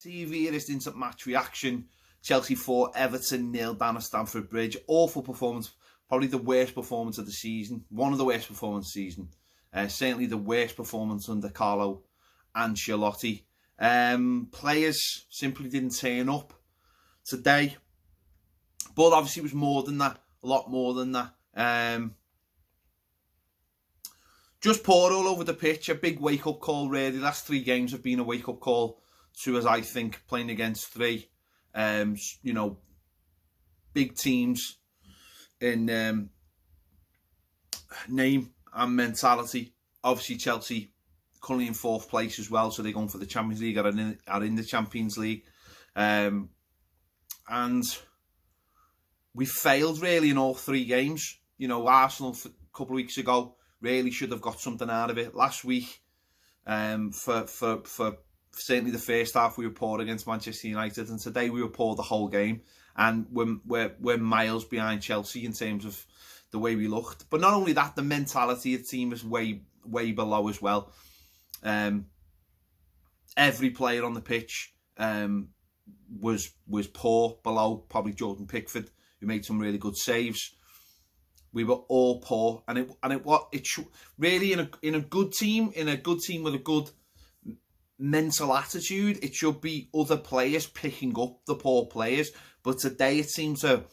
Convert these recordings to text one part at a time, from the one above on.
TV, this instant match reaction. Chelsea 4, Everton 0 down at Stamford Bridge. Awful performance. Probably the worst performance of the season. One of the worst performances of the season. Certainly the worst performance under Carlo Ancelotti. Players simply didn't turn up today. But obviously it was more than that. A lot more than that. Just poor all over the pitch. A big wake-up call, really. The last 3 games have been a wake-up call to, as I think, playing against 3, big teams in name and mentality. Obviously, Chelsea currently in 4th place as well, so they're going for the Champions League, are in the Champions League. And we failed, really, in all 3 games. Arsenal, a couple of weeks ago, really should have got something out of it. Last week, for certainly the first half, we were poor against Manchester United, and today we were poor the whole game. And we're miles behind Chelsea in terms of the way we looked. But not only that, the mentality of the team is way below as well. Every player on the pitch was poor, below probably Jordan Pickford, who made some really good saves. We were all poor, and it really in a good team with a good mental attitude, it should be other players picking up the poor players. But today it seemed to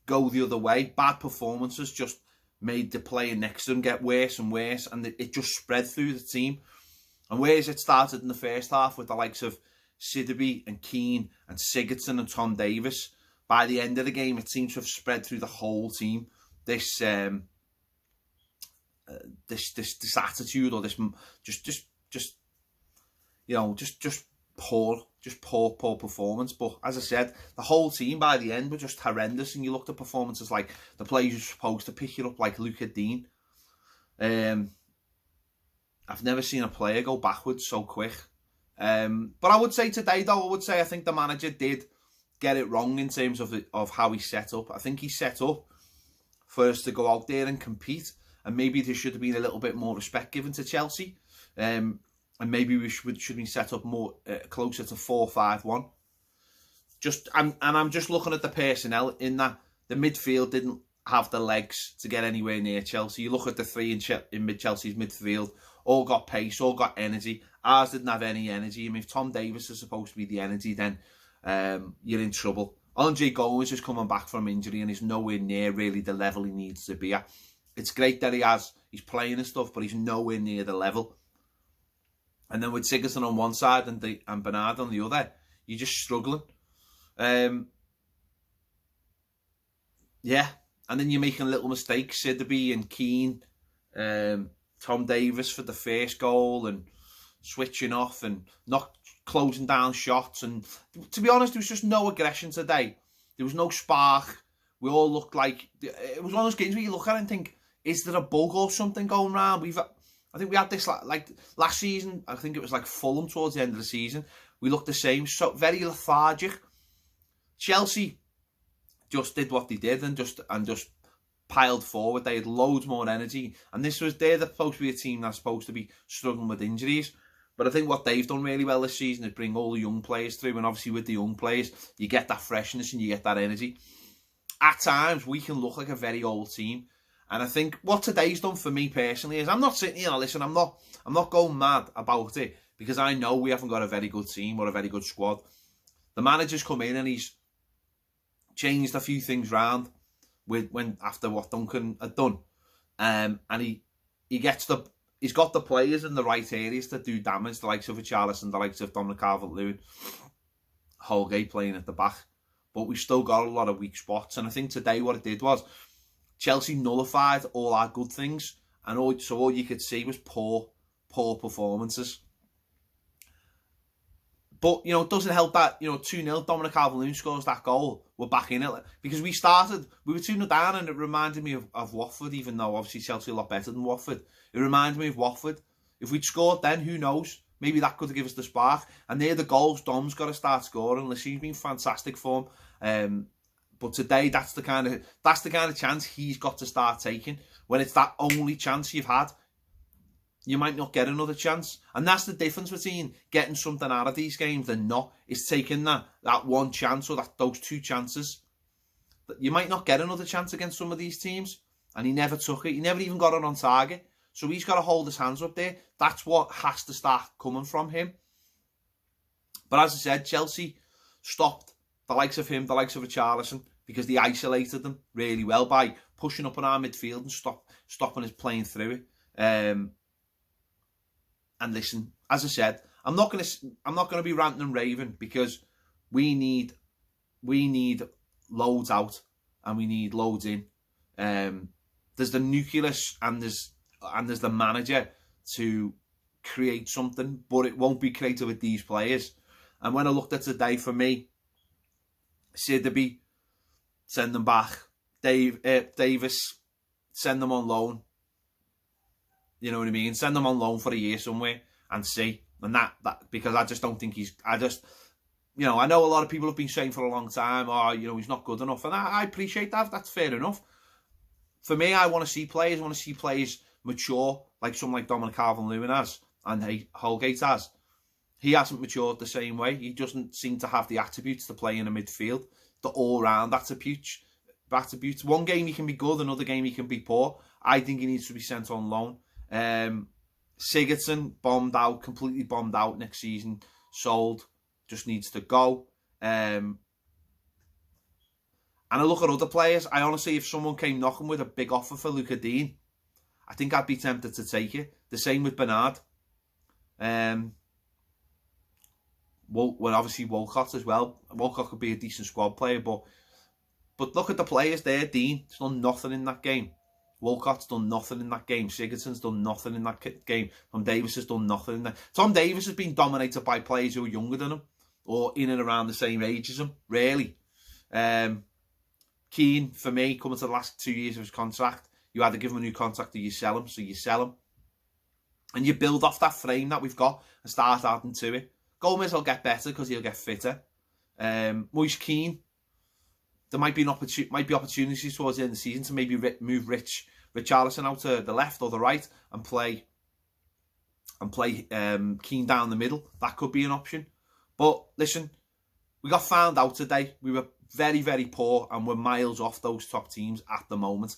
go the other way. Bad performances just made the player next to them get worse and worse, and it just spread through the team. And whereas it started in the first half with the likes of Sidibe and Keane and Sigurdsson and Tom Davis, by the end of the game it seems to have spread through the whole team. This attitude, or this poor performance. But as I said, the whole team by the end were just horrendous. And you looked at performances like the players who are supposed to pick you up, like Luca Dean. I've never seen a player go backwards so quick. But I would say today, though, I think the manager did get it wrong in terms of how he set up. I think he set up for us to go out there and compete, and maybe there should have been a little bit more respect given to Chelsea, and maybe we should be set up more closer to 4-5-1. I'm just looking at the personnel in that. The midfield didn't have the legs to get anywhere near Chelsea. You look at the 3 in Chelsea's midfield, all got pace, all got energy. Ours didn't have any energy. I mean, if Tom Davis is supposed to be the energy, then you're in trouble. Andre Gomes is coming back from injury and he's nowhere near really the level he needs to be at. It's great that he's playing and stuff, but he's nowhere near the level. And then with Sigurdsson on one side and Bernard on the other, you're just struggling. And then you're making little mistakes. Sidibe and Keane, Tom Davis for the first goal, and switching off and not closing down shots. And to be honest, there was just no aggression today. There was no spark. We all looked like it was one of those games where you look at it and think, is there a bug or something going around? I think we had this like last season. I think it was like Fulham towards the end of the season. We looked the same, so very lethargic. Chelsea just did what they did and just piled forward. They had loads more energy, and they're supposed to be a team that's supposed to be struggling with injuries. But I think what they've done really well this season is bring all the young players through, and obviously with the young players, you get that freshness and you get that energy. At times, we can look like a very old team, and I think what today's done for me personally is I'm not sitting here, listen, I'm not going mad about it, because I know we haven't got a very good team or a very good squad. The manager's come in and he's changed a few things round after what Duncan had done, and he's got the players in the right areas to do damage, the likes of Richarlison, the likes of Dominic Calvert-Lewin, Holgate playing at the back. But we've still got a lot of weak spots. And I think today what it did was Chelsea nullified all our good things. And all you could see was poor performances. But, it doesn't help that, 2-0, Dominic Calvert-Lewin scores that goal. We're back in it. Because we were 2-0 down, and it reminded me of Watford, even though obviously Chelsea are a lot better than Watford. It reminded me of Watford. If we'd scored then, who knows? Maybe that could have given us the spark. And they're the goals Dom's got to start scoring. He's been fantastic for him. But today, that's the kind of chance he's got to start taking. When it's that only chance you've had. you might not get another chance. And that's the difference between getting something out of these games and not, is taking that one chance or those two chances. You might not get another chance against some of these teams. And he never took it. He never even got it on target. So he's got to hold his hands up there. That's what has to start coming from him. But as I said, Chelsea stopped the likes of him, the likes of Richarlison, because they isolated them really well by pushing up on our midfield and stopping us playing through it. And listen, as I said, I'm not gonna be ranting and raving, because we need loads out and we need loads in. There's the nucleus and there's the manager to create something, but it won't be created with these players. And when I looked at today, for me, Sideby, send them back. Davis, send them on loan. You know what I mean? Send them on loan for a year somewhere and see. And that because I just don't think I know a lot of people have been saying for a long time, he's not good enough. And I appreciate that. That's fair enough. For me, I want to see players mature, like someone like Dominic Calvert-Lewin has, and Holgate has. He hasn't matured the same way. He doesn't seem to have the attributes to play in a midfield, the all-round attributes. One game he can be good, another game he can be poor. I think he needs to be sent on loan. Sigurdsson, completely bombed out next season, sold, just needs to go. And I look at other players. I honestly, if someone came knocking with a big offer for Luca Dean, I think I'd be tempted to take it. The same with Bernard. Obviously Walcott as well. Walcott could be a decent squad player, but look at the players there. Dean's done nothing in that game. Walcott's done nothing in that game. Sigurdsson's done nothing in that game. Tom Davies has done nothing in that. Tom Davies has been dominated by players who are younger than him or in and around the same age as him, really. Keane, for me, coming to the last 2 years of his contract, you either give him a new contract or you sell him. So you sell him. And you build off that frame that we've got and start adding to it. Gomez will get better because he'll get fitter. Moise Keane, there might be opportunities towards the end of the season to maybe move Richarlison out to the left or the right and play Keane down the middle. That could be an option. But listen, we got found out today. We were very, very poor and we're miles off those top teams at the moment.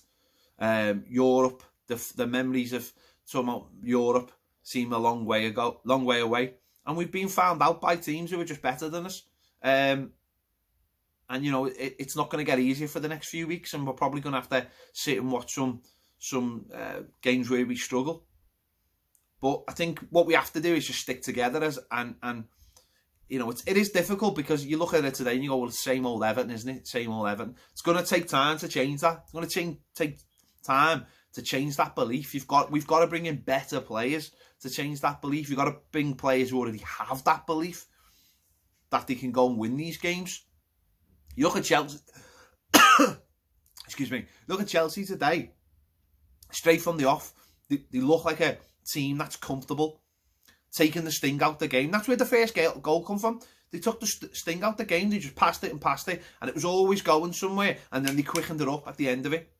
Europe, the memories of talking about Europe seem a long way away. And we've been found out by teams who are just better than us. And, it's not going to get easier for the next few weeks. And we're probably going to have to sit and watch some games where we struggle. But I think what we have to do is just stick together. It is difficult because you look at it today and you go, well, it's the same old Everton, isn't it? Same old Everton. It's going to take time to change that. It's going to take time to change that belief. We've got to bring in better players to change that belief. You've got to bring players who already have that belief that they can go and win these games. You look at Chelsea. Excuse me. Look at Chelsea today. Straight from the off, they look like a team that's comfortable, taking the sting out the game. That's where the first goal come from. They took the sting out the game. They just passed it, and it was always going somewhere. And then they quickened it up at the end of it.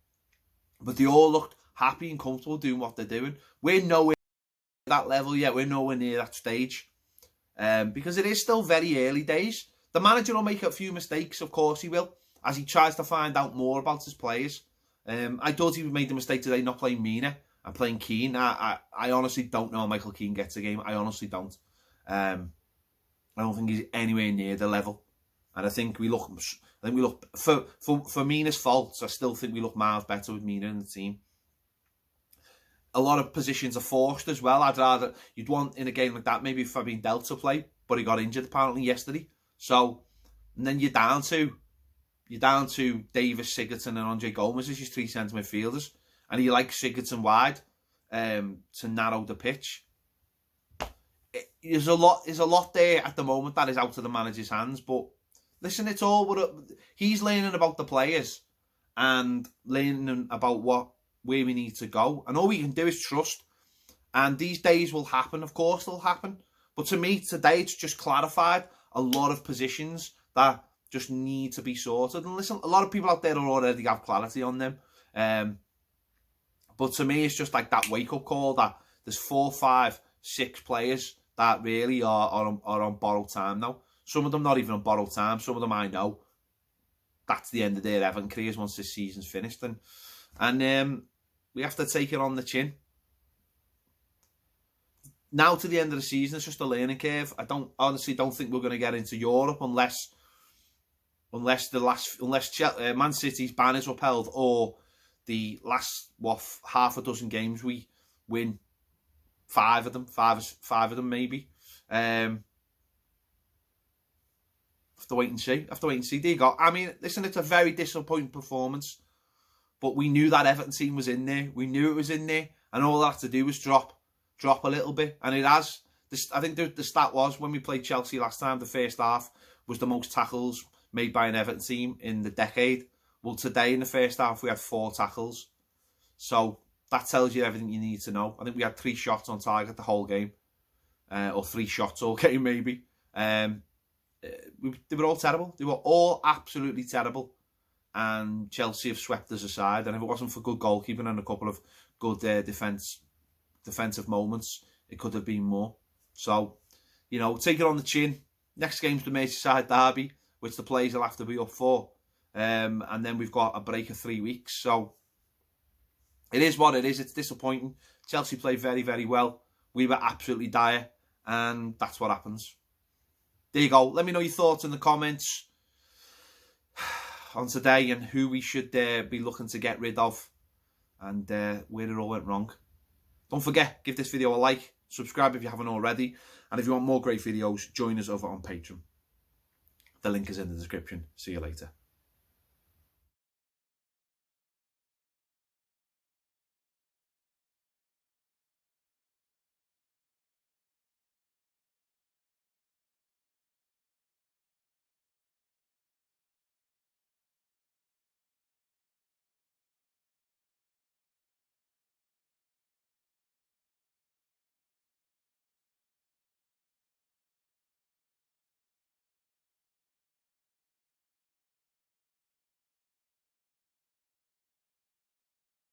But they all looked happy and comfortable doing what they're doing. We're nowhere near that level yet. We're nowhere near that stage. Because it is still very early days. The manager will make a few mistakes, of course he will, as he tries to find out more about his players. I thought he made the mistake today not playing Mina and playing Keane. I honestly don't know how Michael Keane gets a game. I honestly don't. I don't think he's anywhere near the level. And I think we look for Mina's faults, I still think we look miles better with Mina in the team. A lot of positions are forced as well. You'd want in a game like that maybe Fabian Delta to play, but he got injured apparently yesterday. So, and then you're down to Davis, Sigurdsson and Andre Gomez as your three centre midfielders. And he likes Sigurdsson wide to narrow the pitch. There's a lot there at the moment that is out of the manager's hands. But listen, it's all he's learning about the players and learning about where we need to go. And all we can do is trust. And these days will happen. Of course, they'll happen. But to me, today, it's just clarified a lot of positions that just need to be sorted. And listen, a lot of people out there already have clarity on them. But to me, it's just like that wake-up call that there's 4, 5, 6 players that really are on borrowed time now. Some of them not even on borrowed time. Some of them I know that's the end of their Everton careers once this season's finished. And we have to take it on the chin. Now to the end of the season, it's just a learning curve. I honestly don't think we're going to get into Europe unless Man City's ban is upheld, or the last half a dozen games we win 5 of them maybe. Have to wait and see. There you go. I mean, listen, it's a very disappointing performance, but we knew that Everton team was in there. We knew it was in there, and all I had to do was drop a little bit, and it has. I think the stat was, when we played Chelsea last time, the first half was the most tackles made by an Everton team in the decade. Well, today in the first half we had 4 tackles, so that tells you everything you need to know. I think we had 3 shots on target the whole game, or 3 shots all game maybe. They were all terrible. They were all absolutely terrible, and Chelsea have swept us aside. And if it wasn't for good goalkeeping and a couple of good defensive moments, it could have been more. So, you know, take it on the chin. Next game's the Merseyside derby, which the players will have to be up for, and then we've got a break of 3 weeks. So it is what it is. It's disappointing. Chelsea played very, very well. We were absolutely dire, and that's what happens. There you go. Let me know your thoughts in the comments on today and who we should be looking to get rid of, and where it all went wrong. Don't forget, give this video a like, subscribe if you haven't already, and if you want more great videos, join us over on Patreon. The link is in the description. See you later.